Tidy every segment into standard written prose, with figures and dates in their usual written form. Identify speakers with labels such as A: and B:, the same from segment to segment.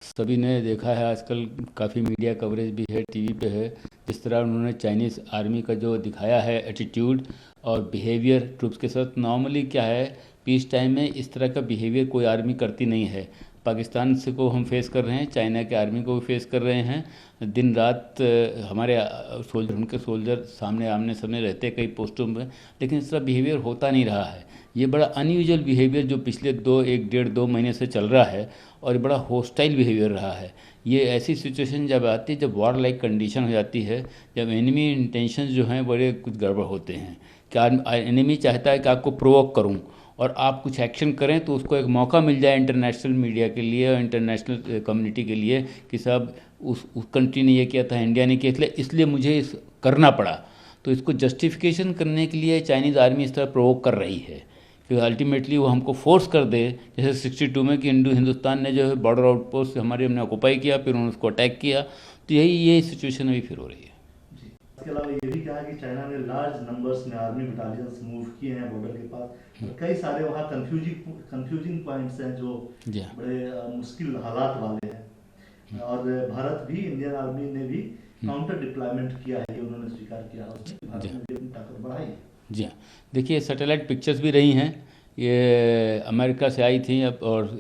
A: सभी ने देखा है आजकल, काफ़ी मीडिया कवरेज भी है, टीवी पे है। जिस तरह उन्होंने चाइनीज़ आर्मी का जो दिखाया है एटीट्यूड और बिहेवियर ट्रूप्स के साथ, नॉर्मली क्या है, पीस टाइम में इस तरह का बिहेवियर कोई आर्मी करती नहीं है। पाकिस्तान से को हम फेस कर रहे हैं, चाइना के आर्मी को भी फेस कर रहे हैं। दिन रात हमारे सोल्जर, उनके सोल्जर सामने आमने सामने रहते हैं कई पोस्टों में, लेकिन इस तरह बिहेवियर होता नहीं रहा है। ये बड़ा अनयूजुअल बिहेवियर जो पिछले दो एक डेढ़ दो महीने से चल रहा है, और बड़ा होस्टाइल बिहेवियर रहा है। ये ऐसी सिचुएशन जब आती है, जब वॉर लाइक कंडीशन हो जाती है, जब एनिमी इंटेंशंस जो हैं बड़े कुछ गड़बड़ होते हैं। क्या एनिमी चाहता है कि आपको प्रोवोक करूं और आप कुछ एक्शन करें, तो उसको एक मौका मिल जाए इंटरनेशनल मीडिया के लिए और इंटरनेशनल कम्युनिटी के लिए कि साहब उस कंट्री ने ये किया था, इंडिया ने किया, इसलिए मुझे करना पड़ा। तो इसको जस्टिफिकेशन करने के लिए चाइनीज़ आर्मी इस तरह प्रोवोक कर रही है कि अल्टीमेटली वो हमको फोर्स कर दे, जैसे 62 में कि हिंदुस्तान ने जो है बॉर्डर आउटपोस्ट हमारे हमने ऑक्यूपाई किया, फिर उन्होंने उसको अटैक किया। तो ये सिचुएशन अभी फिर हो रही है।
B: इसके अलावा ये भी कहा कि चाइना ने लार्ज नंबर्स में आर्मी बटालियंस मूव किए हैं बॉर्डर के पास, और कई सारे वहाँ कंफ्यूजिंग पॉइंट्स हैं जो बड़े मुश्किल हालात वाले हैं। और भारत भी, इंडियन आर्मी ने भी काउंटर डिप्लॉयमेंट किया है, ये उन्होंने स्वीकार किया है, उसमें भारत ने भी अपनी ताकत बढ़ाई है।
A: जी हाँ, देखिए सैटेलाइट पिक्चर्स भी रही हैं, ये अमेरिका से आई थी अब, और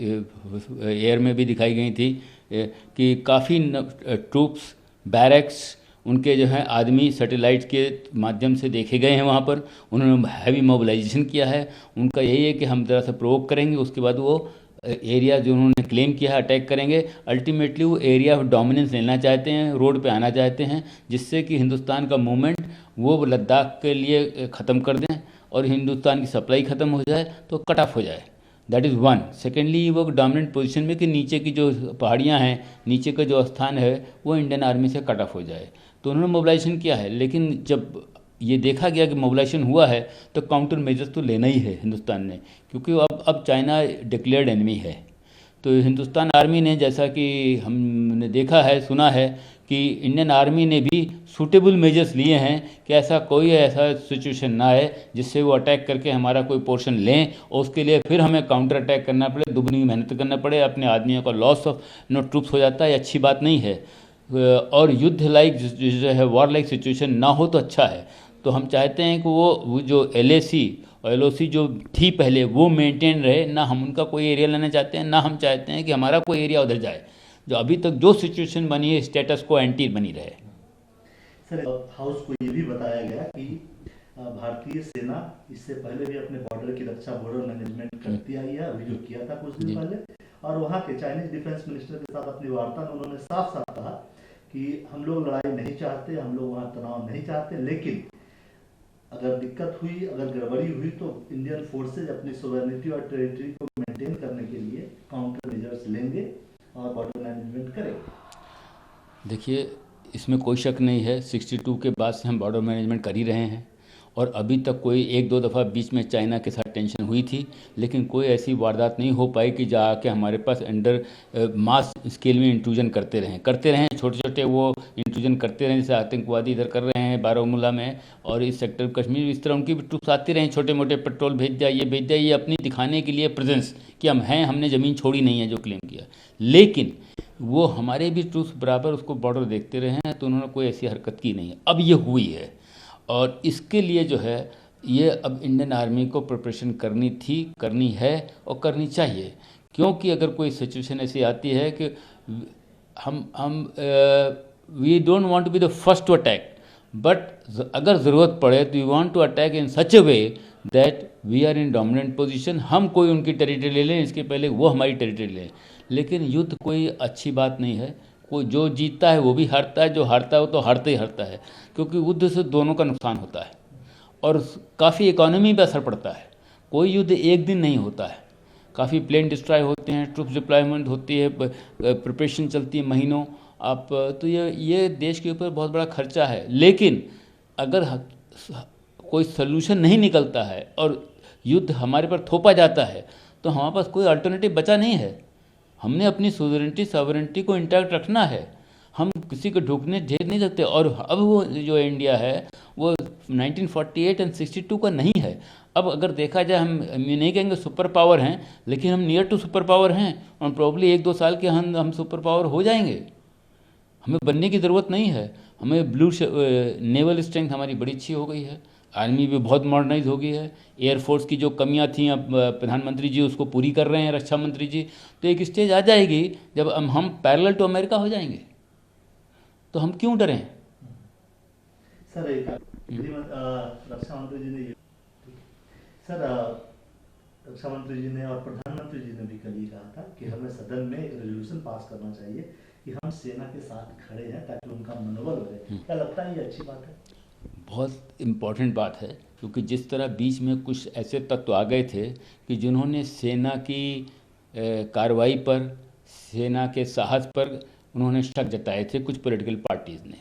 A: एयर में भी दिखाई गई थी कि काफ़ी ट्रूप्स, बैरक्स, उनके जो हैं आदमी सैटेलाइट के माध्यम से देखे गए हैं वहाँ पर। उन्होंने हैवी मोबिलाइजेशन किया है। उनका यही है कि हम ज़रा सा प्रोवोक करेंगे, उसके बाद वो एरिया जो उन्होंने क्लेम किया है अटैक करेंगे। अल्टीमेटली वो एरिया ऑफ डोमिनेंस लेना चाहते हैं, रोड पे आना चाहते हैं, जिससे कि हिंदुस्तान का मूवमेंट वो लद्दाख के लिए ख़त्म कर दें और हिंदुस्तान की सप्लाई ख़त्म हो जाए, तो कट ऑफ हो जाए। That is one. सेकेंडली वो डोमिनेंट पोजीशन में कि नीचे की जो पहाड़ियाँ हैं, नीचे का जो स्थान है, वो इंडियन आर्मी से कट ऑफ हो जाए। तो उन्होंने मोबिलाइजेशन किया है, लेकिन जब ये देखा गया कि मोबिलाइजेशन हुआ है, तो काउंटर मेजर्स तो लेना ही है हिंदुस्तान ने, क्योंकि अब चाइना डिक्लेयर्ड एनिमी है। तो हिंदुस्तान आर्मी ने, जैसा कि हमने देखा है, सुना है कि इंडियन आर्मी ने भी सूटेबल मेजर्स लिए हैं कि ऐसा सिचुएशन ना आए जिससे वो अटैक करके हमारा कोई पोर्शन लें और उसके लिए फिर हमें काउंटर अटैक करना पड़े, दुगनी मेहनत करना पड़े, अपने आदमियों का लॉस ऑफ ट्रूप्स हो जाता है। ये अच्छी बात नहीं है। और युद्ध लाइक जो है, वॉर लाइक सिचुएशन ना हो तो अच्छा है। तो हम चाहते हैं कि वो जो LAC और LOC जो थी पहले, वो मेंटेन रहे। ना हम उनका कोई एरिया लेना चाहते हैं, ना हम चाहते हैं कि हमारा कोई एरिया उधर जाए। जो अभी तक जो सिचुएशन बनी है, स्टेटस को एंटी बनी रहे।
B: सर, हाउस को ये भी बताया गया कि भारतीय सेना इससे पहले भी अपने बॉर्डर की रक्षा बॉर्डर मैनेजमेंट करती आई है, अभी जो किया था कुछ दिन पहले। और वहाँ के चाइनीज डिफेंस मिनिस्टर के साथ अपनी वार्ता में उन्होंने साफ साफ कहा कि हम लोग लड़ाई नहीं चाहते, हम लोग वहाँ तनाव नहीं चाहते, लेकिन अगर दिक्कत हुई, अगर गड़बड़ी हुई, तो इंडियन फोर्सेज अपनी सोवरेनिटी और टेरिटरी को मेंटेन करने के लिए काउंटर मेजर्स लेंगे और बॉर्डर मैनेजमेंट करेंगे।
A: देखिए, इसमें कोई शक नहीं है, 62 के बाद से हम बॉर्डर मैनेजमेंट कर ही रहे हैं, और अभी तक कोई एक दो दफ़ा बीच में चाइना के साथ टेंशन हुई थी, लेकिन कोई ऐसी वारदात नहीं हो पाई कि जाके हमारे पास अंडर मास स्केल में इंट्रूजन करते रहें। छोटे छोटे वो इंट्रूजन करते रहें, जैसे आतंकवादी इधर कर रहे हैं बारामूला में और इस सेक्टर कश्मीर, इस तरह उनकी भी ट्रूप्स आती रहें, छोटे मोटे पेट्रोल भेज दिया, ये भेज दिया, ये अपनी दिखाने के लिए प्रेजेंस कि हम हैं, हमने ज़मीन छोड़ी नहीं है जो क्लेम किया। लेकिन वो हमारे भी ट्रूप्स बराबर उसको बॉर्डर देखते रहे हैं, तो उन्होंने कोई ऐसी हरकत की नहीं है। अब ये हुई है, और इसके लिए जो है, ये अब इंडियन आर्मी को प्रिपरेशन करनी है और करनी चाहिए। क्योंकि अगर कोई सिचुएशन ऐसी आती है कि हम we don't want to be the first to attack, but अगर ज़रूरत पड़े तो we want to attack in such a way that we are in dominant position. हम कोई उनकी टेरिटरी ले लें, इसके पहले वो हमारी टेरिटरी लें। लेकिन युद्ध कोई अच्छी बात नहीं है। कोई जो जीतता है वो भी हारता है, जो हारता है वो तो हारते ही हारता है, क्योंकि युद्ध से दोनों का नुकसान होता है और काफ़ी इकोनॉमी पर असर पड़ता है। कोई युद्ध एक दिन नहीं होता है, काफ़ी प्लेन डिस्ट्रॉय होते हैं, ट्रूप्स डिप्लॉयमेंट होती है, प्रिपरेशन चलती है महीनों। आप तो ये देश के ऊपर बहुत बड़ा खर्चा है। लेकिन अगर कोई सलूशन नहीं निकलता है और युद्ध हमारे पर थोपा जाता है, तो हमारे पास कोई अल्टरनेटिव बचा नहीं है। हमने अपनी सॉवरेनिटी को इंटैक्ट रखना है। हम किसी को ढूंढने झेल नहीं सकते। और अब वो जो इंडिया है वो 1948 और 62 का नहीं है। अब अगर देखा जाए, हम ये नहीं कहेंगे सुपर पावर हैं, लेकिन हम नियर टू सुपर पावर हैं, और प्रॉब्ली 1-2 साल के हम सुपर पावर हो जाएंगे। हमें बनने की ज़रूरत नहीं है। हमें नेवल स्ट्रेंथ हमारी बड़ी अच्छी हो गई है, आर्मी भी बहुत मॉडर्नाइज हो गई है, एयरफोर्स की जो कमियां थी अब प्रधानमंत्री जी उसको पूरी कर रहे हैं, रक्षा मंत्री जी। तो एक स्टेज आ जाएगी जब हम पैरेलल टू अमेरिका हो जाएंगे, तो हम क्यों डरें।
B: सर एक रक्षा मंत्री जी ने सर रक्षा मंत्री जी ने और प्रधानमंत्री जी ने भी कल ये कहा था कि हमें सदन में एक रेजोल्यूशन पास करना चाहिए कि हम सेना के साथ खड़े हैं ताकि उनका मनोबल बढ़े। क्या लगता है ये अच्छी बात है?
A: बहुत इम्पॉर्टेंट बात है, क्योंकि जिस तरह बीच में कुछ ऐसे तत्व आ गए थे कि जिन्होंने सेना की कार्रवाई पर, सेना के साहस पर उन्होंने शक जताए थे कुछ पॉलिटिकल पार्टीज़ ने।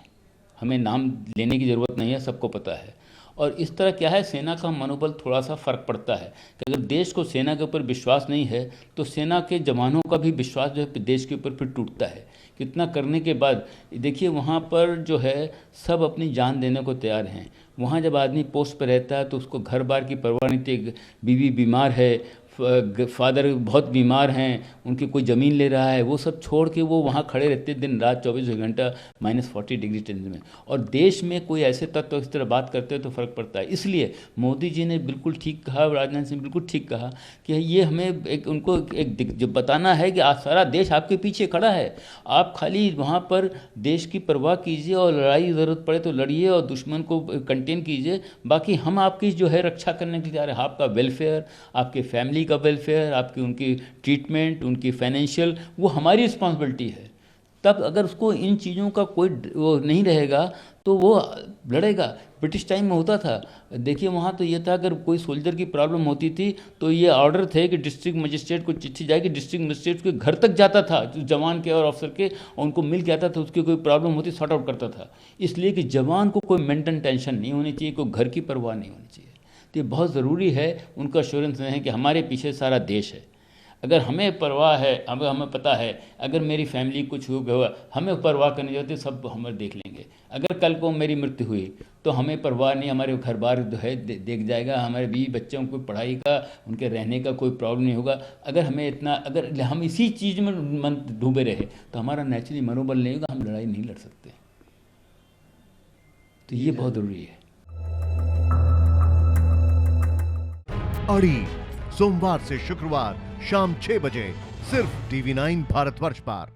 A: हमें नाम लेने की ज़रूरत नहीं है, सबको पता है। और इस तरह क्या है, सेना का मनोबल थोड़ा सा फ़र्क पड़ता है कि अगर देश को सेना के ऊपर विश्वास नहीं है तो सेना के जवानों का भी विश्वास जो है देश के ऊपर फिर टूटता है। कितना करने के बाद देखिए वहाँ पर जो है सब अपनी जान देने को तैयार हैं। वहाँ जब आदमी पोस्ट पर रहता है तो उसको घर बार की परवाह नहीं थी। बीवी बीमार है, फादर बहुत बीमार हैं, उनकी कोई ज़मीन ले रहा है, वो सब छोड़ के वो वहाँ खड़े रहते दिन रात 24 घंटा -40 डिग्री टेंपरेचर में। और देश में कोई ऐसे तत्व इस तरह बात करते हैं तो फ़र्क पड़ता है। इसलिए मोदी जी ने बिल्कुल ठीक कहा, राजनाथ सिंह बिल्कुल ठीक कहा कि ये हमें उनको जो बताना है कि आज सारा देश आपके पीछे खड़ा है। आप खाली वहाँ पर देश की परवाह कीजिए और लड़ाई ज़रूरत पड़े तो लड़िए और दुश्मन को कंटेन कीजिए। बाकी हम आपकी जो है रक्षा करने के लिए तैयार हैं। आपका वेलफेयर, आपके फैमिली का वेलफेयर, आपकी उनकी ट्रीटमेंट, उनकी फाइनेंशियल, वो हमारी रिस्पॉन्सिबिलिटी है। तब अगर उसको इन चीज़ों का कोई वो नहीं रहेगा तो वो लड़ेगा। ब्रिटिश टाइम में होता था, देखिए वहाँ तो ये था अगर कोई सोल्जर की प्रॉब्लम होती थी तो ये ऑर्डर थे कि डिस्ट्रिक्ट मजिस्ट्रेट को चिट्ठी जाएगी, डिस्ट्रिक्ट मजिस्ट्रेट के घर तक जाता था जवान के और अफसर के, और उनको मिल के आता था, उसकी कोई प्रॉब्लम होती सॉर्ट आउट करता था। इसलिए कि जवान को कोई मेंटल टेंशन नहीं होनी चाहिए, कोई घर की परवाह नहीं होनी चाहिए। तो ये बहुत ज़रूरी है उनका एश्योरेंस है कि हमारे पीछे सारा देश है। अगर हमें परवाह है, हमें पता है अगर मेरी फैमिली कुछ हो गया, हमें परवाह करनी होती, सब हमें देख लेंगे। अगर कल को मेरी मृत्यु हुई तो हमें परवाह नहीं, हमारे घर बार जो है देख जाएगा, हमारे बीवी बच्चों को पढ़ाई का, उनके रहने का कोई प्रॉब्लम नहीं होगा। अगर हमें इतना, अगर हम इसी चीज़ में मन डूबे रहे तो हमारा नेचुरली मनोबल नहीं होगा, हम लड़ाई नहीं लड़ सकते। तो ये बहुत ज़रूरी है।
C: अड़ी सोमवार से शुक्रवार शाम 6 बजे सिर्फ TV9 भारतवर्ष पर।